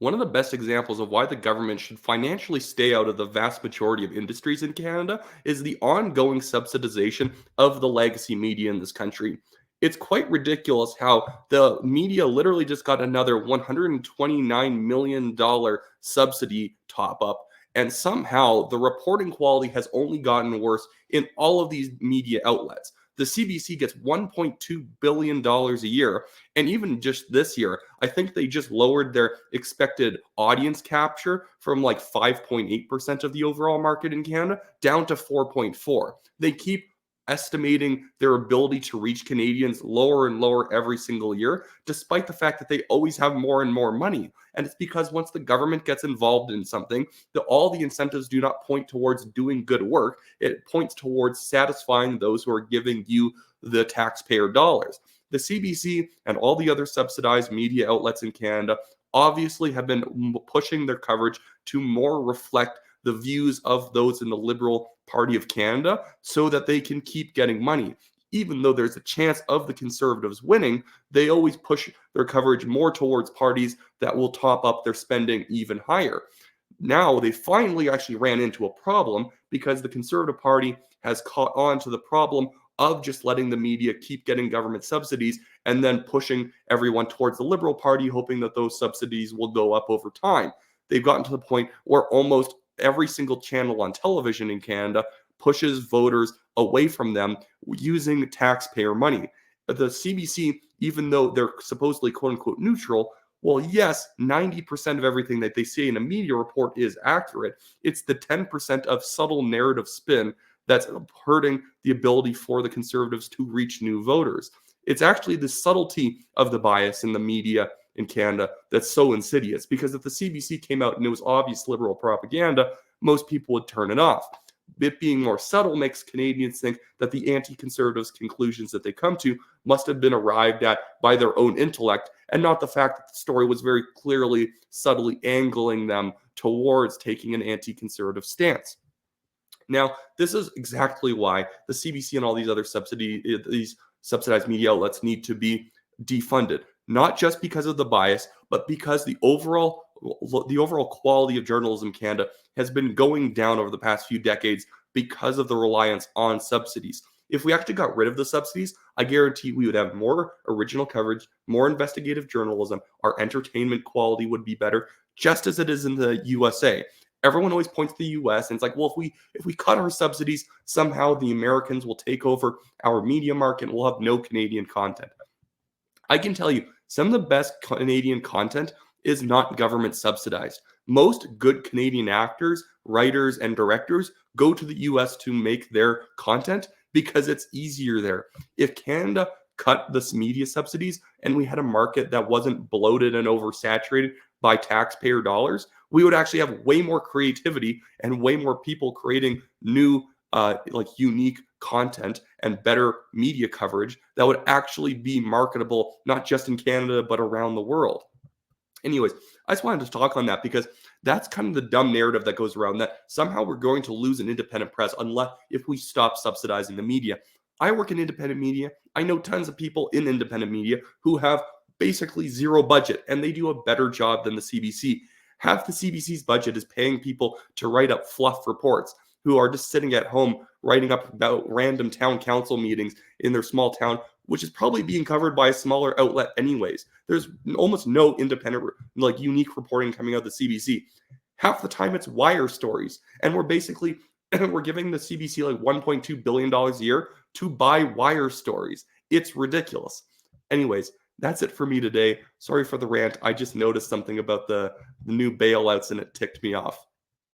One of the best examples of why the government should financially stay out of the vast majority of industries in Canada is the ongoing subsidization of the legacy media in this country. It's quite ridiculous how the media literally just got another $129 million subsidy top up, and somehow the reporting quality has only gotten worse in all of these media outlets. The CBC gets $1.2 billion a year, and even just this year, I think they just lowered their expected audience capture from like 5.8% of the overall market in Canada down to 4.4. They keep estimating their ability to reach Canadians lower and lower every single year, despite the fact that they always have more and more money. And it's because once the government gets involved in something, all the incentives do not point towards doing good work. It points towards satisfying those who are giving you the taxpayer dollars. The CBC and all the other subsidized media outlets in Canada obviously have been pushing their coverage to more reflect the views of those in the Liberal Party of Canada so that they can keep getting money. Even though there's a chance of the Conservatives winning, they always push their coverage more towards parties that will top up their spending even higher. Now they finally actually ran into a problem because the Conservative Party has caught on to the problem of just letting the media keep getting government subsidies and then pushing everyone towards the Liberal Party, hoping that those subsidies will go up over time. They've gotten to the point where almost every single channel on television in Canada pushes voters away from them using taxpayer money. The CBC, even though they're supposedly quote unquote neutral, well, yes, 90% of everything that they say in a media report is accurate. It's the 10% of subtle narrative spin that's hurting the ability for the Conservatives to reach new voters. It's actually the subtlety of the bias in the media in Canada that's so insidious, because if the CBC came out and it was obvious Liberal propaganda, most people would turn it off. It being more subtle makes Canadians think that the anti-Conservatives' conclusions that they come to must have been arrived at by their own intellect, and not the fact that the story was very clearly, subtly angling them towards taking an anti-Conservative stance. Now, this is exactly why the CBC and all these other these subsidized media outlets need to be defunded. Not just because of the bias, but because the overall quality of journalism in Canada has been going down over the past few decades because of the reliance on subsidies. If we actually got rid of the subsidies, I guarantee we would have more original coverage, more investigative journalism, our entertainment quality would be better, just as it is in the USA. Everyone always points to the US and it's like, well, if we cut our subsidies, somehow the Americans will take over our media market and we'll have no Canadian content. I can tell you, some of the best Canadian content is not government subsidized. Most good Canadian actors, writers, and directors go to the US to make their content because it's easier there. If Canada cut this media subsidies and we had a market that wasn't bloated and oversaturated by taxpayer dollars, we would actually have way more creativity and way more people creating new unique content and better media coverage that would actually be marketable, not just in Canada, but around the world. Anyways, I just wanted to talk on that because that's kind of the dumb narrative that goes around that somehow we're going to lose an independent press unless if we stop subsidizing the media. I work in independent media. I know tons of people in independent media who have basically zero budget and they do a better job than the CBC. Half the CBC's budget is paying people to write up fluff reports who are just sitting at home writing up about random town council meetings in their small town, which is probably being covered by a smaller outlet anyways. There's almost no independent, unique reporting coming out of the CBC. Half the time it's wire stories. And we're giving the CBC like $1.2 billion a year to buy wire stories. It's ridiculous. Anyways, that's it for me today. Sorry for the rant. I just noticed something about the new bailouts and it ticked me off.